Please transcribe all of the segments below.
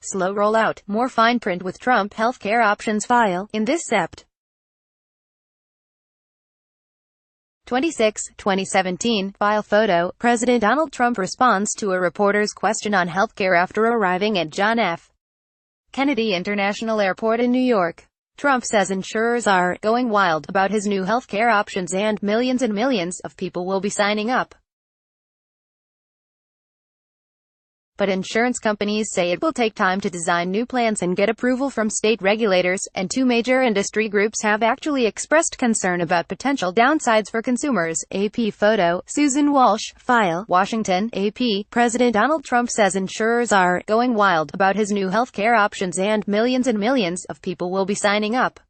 Slow rollout, more fine print with Trump healthcare options file, in this Sept. 26, 2017, file photo, President Donald Trump responds to a reporter's question on healthcare after arriving at John F. Kennedy International Airport in New York. Trump says insurers are going wild about his new healthcare options and millions of people will be signing up. But insurance companies say it will take time to design new plans and get approval from state regulators, and two major industry groups have actually expressed concern about potential downsides for consumers. AP photo, Susan Walsh, file, Washington, AP. President Donald Trump says insurers are going wild about his new healthcare options and millions of people will be signing up.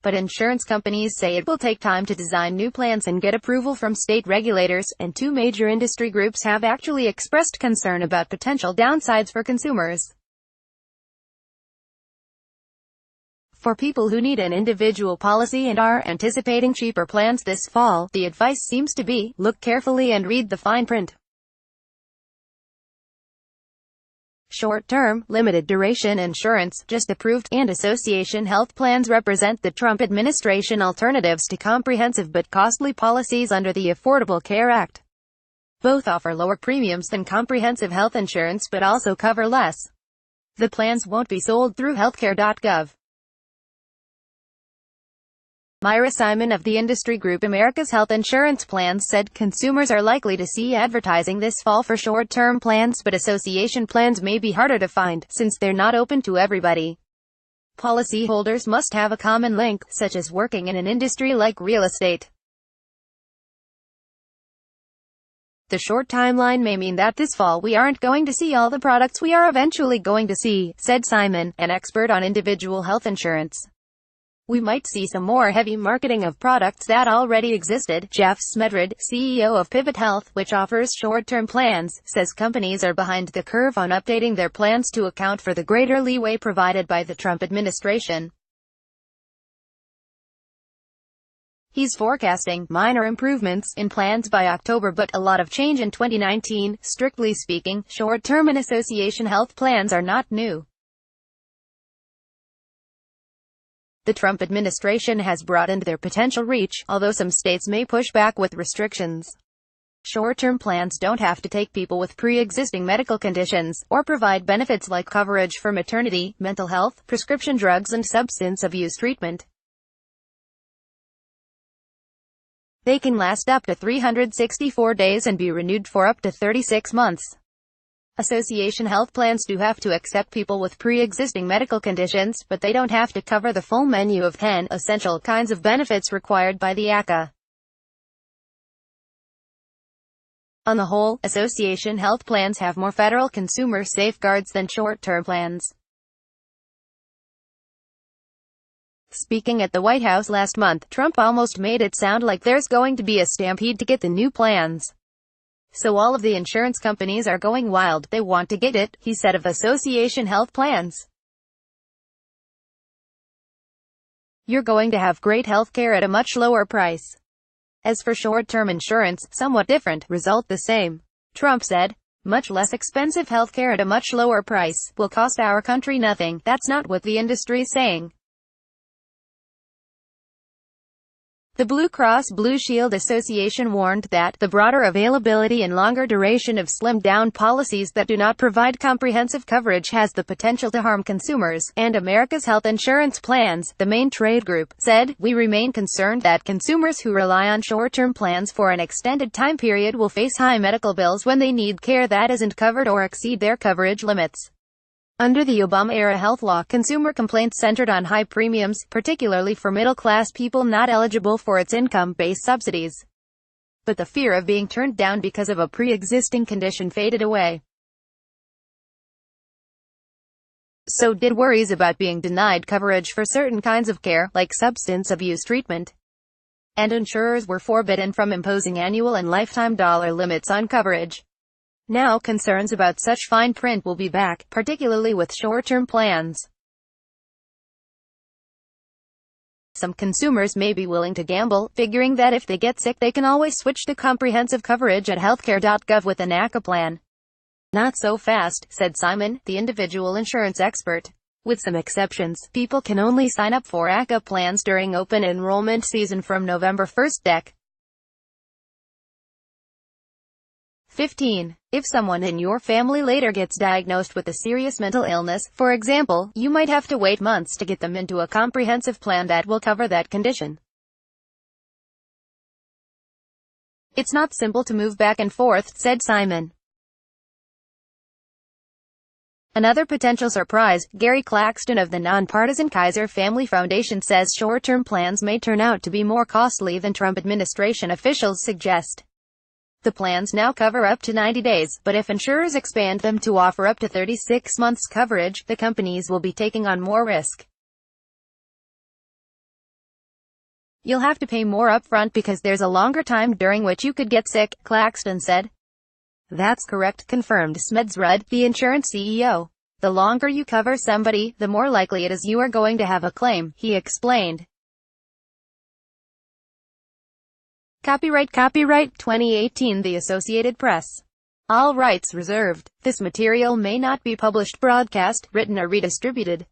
But insurance companies say it will take time to design new plans and get approval from state regulators, and two major industry groups have actually expressed concern about potential downsides for consumers. For people who need an individual policy and are anticipating cheaper plans this fall, the advice seems to be, look carefully and read the fine print. Short-term, limited-duration insurance, just approved, and association health plans represent the Trump administration alternatives to comprehensive but costly policies under the Affordable Care Act. Both offer lower premiums than comprehensive health insurance but also cover less. The plans won't be sold through healthcare.gov. Myra Simon of the industry group America's Health Insurance Plans said consumers are likely to see advertising this fall for short-term plans, but association plans may be harder to find, since they're not open to everybody. Policyholders must have a common link, such as working in an industry like real estate. The short timeline may mean that this fall we aren't going to see all the products we are eventually going to see, said Simon, an expert on individual health insurance. We might see some more heavy marketing of products that already existed. Jeff Smedred, CEO of Pivot Health, which offers short-term plans, says companies are behind the curve on updating their plans to account for the greater leeway provided by the Trump administration. He's forecasting minor improvements in plans by October but a lot of change in 2019. Strictly speaking, short-term and association health plans are not new. The Trump administration has broadened their potential reach, although some states may push back with restrictions. Short-term plans don't have to take people with pre-existing medical conditions, or provide benefits like coverage for maternity, mental health, prescription drugs and substance abuse treatment. They can last up to 364 days and be renewed for up to 36 months. Association health plans do have to accept people with pre-existing medical conditions, but they don't have to cover the full menu of 10 essential kinds of benefits required by the ACA. On the whole, association health plans have more federal consumer safeguards than short-term plans. Speaking at the White House last month, Trump almost made it sound like there's going to be a stampede to get the new plans. So all of the insurance companies are going wild, they want to get it, he said of association health plans. You're going to have great health care at a much lower price. As for short-term insurance, somewhat different, result the same. Trump said, much less expensive health care at a much lower price will cost our country nothing. That's not what the industry's saying. The Blue Cross Blue Shield Association warned that the broader availability and longer duration of slimmed-down policies that do not provide comprehensive coverage has the potential to harm consumers, and America's Health Insurance Plans, the main trade group, said, we remain concerned that consumers who rely on short-term plans for an extended time period will face high medical bills when they need care that isn't covered or exceed their coverage limits. Under the Obama-era health law, consumer complaints centered on high premiums, particularly for middle-class people not eligible for its income-based subsidies. But the fear of being turned down because of a pre-existing condition faded away. So did worries about being denied coverage for certain kinds of care, like substance abuse treatment. And insurers were forbidden from imposing annual and lifetime dollar limits on coverage. Now concerns about such fine print will be back, particularly with short-term plans. Some consumers may be willing to gamble, figuring that if they get sick they can always switch to comprehensive coverage at healthcare.gov with an ACA plan. Not so fast, said Simon, the individual insurance expert. With some exceptions, people can only sign up for ACA plans during open enrollment season from November 1st. Dec. 15. If someone in your family later gets diagnosed with a serious mental illness, for example, you might have to wait months to get them into a comprehensive plan that will cover that condition. It's not simple to move back and forth, said Simon. Another potential surprise, Gary Claxton of the nonpartisan Kaiser Family Foundation says short-term plans may turn out to be more costly than Trump administration officials suggest. The plans now cover up to 90 days, but if insurers expand them to offer up to 36 months coverage, the companies will be taking on more risk. You'll have to pay more upfront because there's a longer time during which you could get sick, Claxton said. That's correct, confirmed Smeds Rudd, the insurance CEO. The longer you cover somebody, the more likely it is you are going to have a claim, he explained. Copyright 2018 The Associated Press. All rights reserved. This material may not be published, broadcast, written or redistributed.